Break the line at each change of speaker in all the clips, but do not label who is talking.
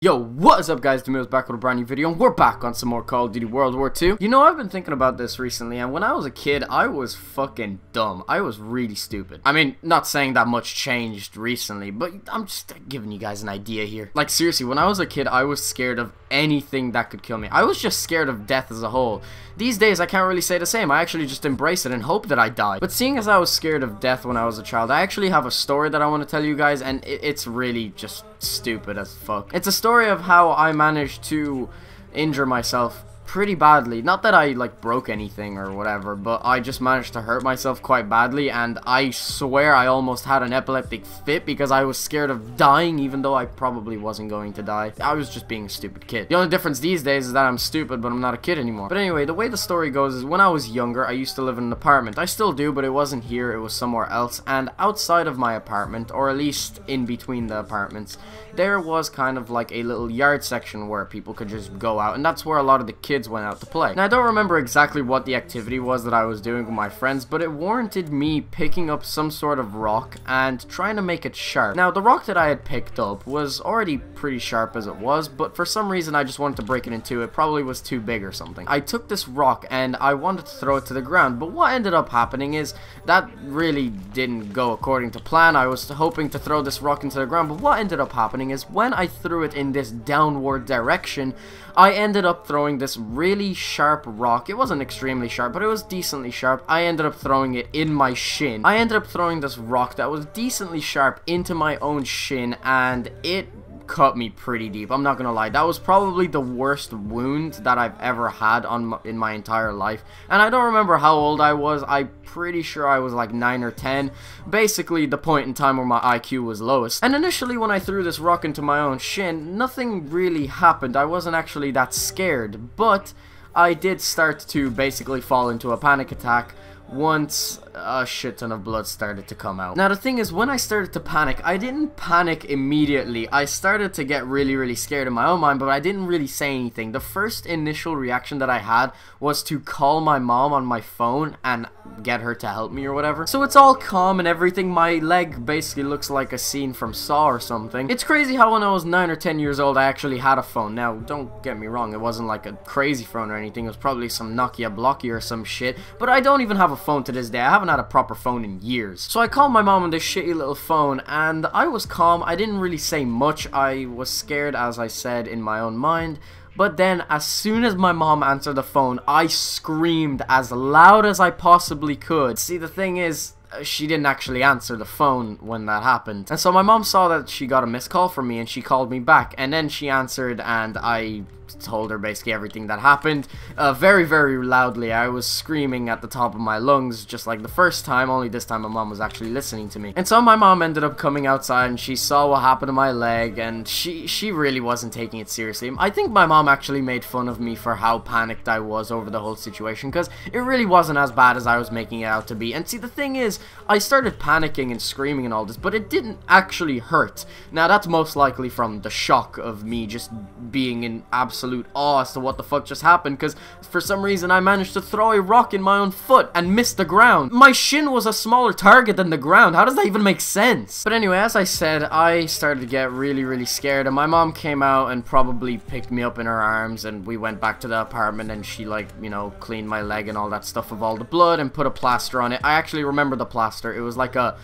Yo, what is up guys, Dimeo's back with a brand new video, and we're back on some more Call of Duty World War II. You know, I've been thinking about this recently, and when I was a kid, I was fucking dumb. I was really stupid. I mean, not saying that much changed recently, but I'm just giving you guys an idea here. Like, seriously, when I was a kid, I was scared of anything that could kill me. I was just scared of death as a whole. These days, I can't really say the same. I actually just embrace it and hope that I die. But seeing as I was scared of death when I was a child, I actually have a story that I want to tell you guys, and it's really just stupid as fuck. It's a story of how I managed to injure myself pretty badly. Not that I like broke anything or whatever, but I just managed to hurt myself quite badly, and I swear I almost had an epileptic fit because I was scared of dying, even though I probably wasn't going to die. I was just being a stupid kid. The only difference these days is that I'm stupid, but I'm not a kid anymore. But anyway, the way the story goes is when I was younger, I used to live in an apartment. I still do, but it wasn't here, it was somewhere else, and outside of my apartment, or at least in between the apartments, there was kind of like a little yard section where people could just go out, and that's where a lot of the kids went out to play. Now, I don't remember exactly what the activity was that I was doing with my friends, but it warranted me picking up some sort of rock and trying to make it sharp. Now, the rock that I had picked up was already pretty sharp as it was, but for some reason I just wanted to break it in two. It probably was too big or something. I took this rock and I wanted to throw it to the ground, but what ended up happening is that really didn't go according to plan. I was hoping to throw this rock into the ground, but what ended up happening is when I threw it in this downward direction, I ended up throwing this really sharp rock. It wasn't extremely sharp, but it was decently sharp. I ended up throwing it in my shin. I ended up throwing this rock that was decently sharp into my own shin, and it cut me pretty deep. I'm not gonna lie, that was probably the worst wound that I've ever had in my entire life, and I don't remember how old I was. I'm pretty sure I was like 9 or 10, basically the point in time where my IQ was lowest. And initially when I threw this rock into my own shin, nothing really happened. I wasn't actually that scared, but I did start to basically fall into a panic attack once a shit ton of blood started to come out. Now the thing is, when I started to panic, I didn't panic immediately. I started to get really scared in my own mind, but I didn't really say anything. The first initial reaction that I had was to call my mom on my phone and get her to help me or whatever. So it's all calm and everything. My leg basically looks like a scene from Saw or something. It's crazy how when I was 9 or 10 years old, I actually had a phone. Now, don't get me wrong, it wasn't like a crazy phone or anything. It was probably some Nokia Blocky or some shit, but I don't even have a phone to this day. I haven't had a proper phone in years. So I called my mom on this shitty little phone, and I was calm. I didn't really say much. I was scared, as I said, in my own mind. But then, as soon as my mom answered the phone, I screamed as loud as I possibly could. See, the thing is, she didn't actually answer the phone when that happened. And so my mom saw that she got a missed call from me, and she called me back. And then she answered, and I told her basically everything that happened very loudly. I was screaming at the top of my lungs just like the first time, only this time my mom was actually listening to me. And so my mom ended up coming outside, and she saw what happened to my leg, and she really wasn't taking it seriously. I think my mom actually made fun of me for how panicked I was over the whole situation, because it really wasn't as bad as I was making it out to be. And see, the thing is, I started panicking and screaming and all this, but it didn't actually hurt. Now that's most likely from the shock of me just being in absolute awe as to what the fuck just happened, because for some reason I managed to throw a rock in my own foot and miss the ground. My shin was a smaller target than the ground. How does that even make sense? But anyway, as I said, I started to get really scared, and my mom came out and probably picked me up in her arms, and we went back to the apartment, and she, like, you know, cleaned my leg and all that stuff of all the blood and put a plaster on it. I actually remember the plaster. It was like a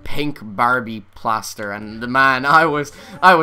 pink Barbie plaster, and man, I was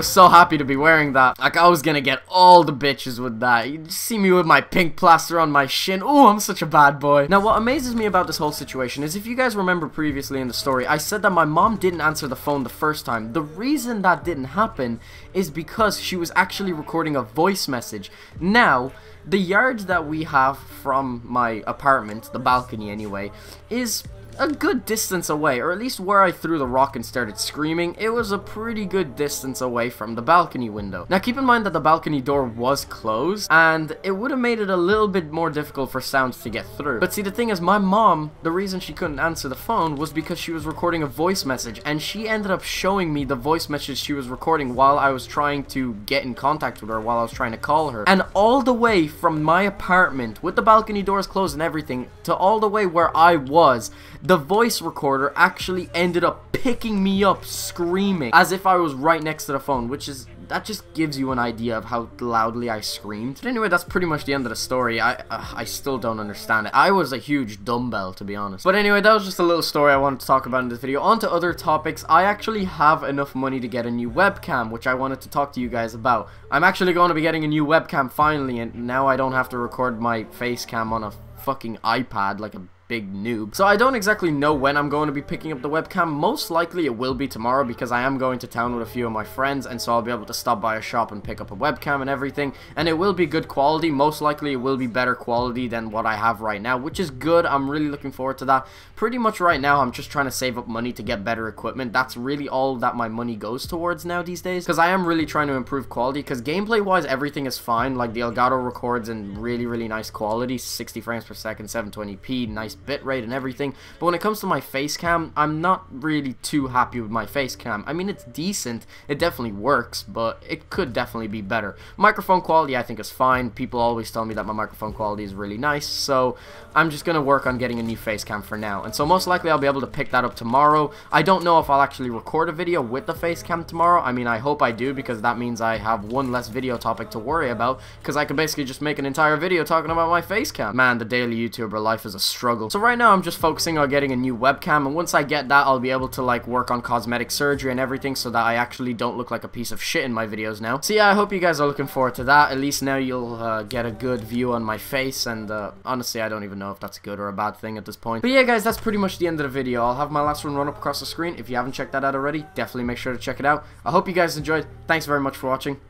so happy to be wearing that. Like, I was gonna get all the bitches with that. You see me with my pink plaster on my shin. Oh, I'm such a bad boy. Now, what amazes me about this whole situation is, if you guys remember previously in the story, I said that my mom didn't answer the phone the first time. The reason that didn't happen is because she was actually recording a voice message. Now, the yard that we have from my apartment, the balcony anyway, is a good distance away, or at least where I threw the rock and started screaming, it was a pretty good distance away from the balcony window. Now keep in mind that the balcony door was closed, and it would have made it a little bit more difficult for sounds to get through. But see, the thing is, my mom, the reason she couldn't answer the phone was because she was recording a voice message, and she ended up showing me the voice message she was recording while I was trying to get in contact with her, while I was trying to call her. And all the way from my apartment, with the balcony doors closed and everything, to all the way where I was, the voice recorder actually ended up picking me up screaming as if I was right next to the phone, which is that just gives you an idea of how loudly I screamed. But anyway, that's pretty much the end of the story. I still don't understand it. I was a huge dumbbell, to be honest. But anyway, that was just a little story I wanted to talk about in this video. On to other topics. I actually have enough money to get a new webcam, which I wanted to talk to you guys about. I'm actually going to be getting a new webcam finally, and now I don't have to record my face cam on a fucking iPad like a big noob. So I don't exactly know when I'm going to be picking up the webcam. Most likely it will be tomorrow, because I am going to town with a few of my friends, and so I'll be able to stop by a shop and pick up a webcam and everything, and it will be good quality. Most likely it will be better quality than what I have right now, which is good. I'm really looking forward to that. Pretty much right now I'm just trying to save up money to get better equipment. That's really all that my money goes towards now these days, because I am really trying to improve quality, because gameplay wise everything is fine. Like the Elgato records in really nice quality, 60 frames per second, 720p, nice bitrate and everything. But when it comes to my face cam, I'm not really too happy with my face cam. I mean, it's decent, it definitely works, but it could definitely be better. Microphone quality I think is fine. People always tell me that my microphone quality is really nice, so I'm just gonna work on getting a new face cam for now. And so most likely I'll be able to pick that up tomorrow. I don't know if I'll actually record a video with the face cam tomorrow. I mean, I hope I do, because that means I have one less video topic to worry about, because I can basically just make an entire video talking about my face cam. Man, the daily YouTuber life is a struggle. So right now I'm just focusing on getting a new webcam, and once I get that, I'll be able to like work on cosmetic surgery and everything, so that I actually don't look like a piece of shit in my videos now. So yeah, I hope you guys are looking forward to that. At least now you'll get a good view on my face, and honestly I don't even know if that's a good or a bad thing at this point. But yeah guys, that's pretty much the end of the video. I'll have my last one run up across the screen. If you haven't checked that out already, definitely make sure to check it out. I hope you guys enjoyed. Thanks very much for watching.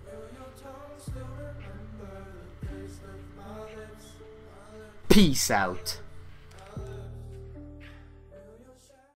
Peace out.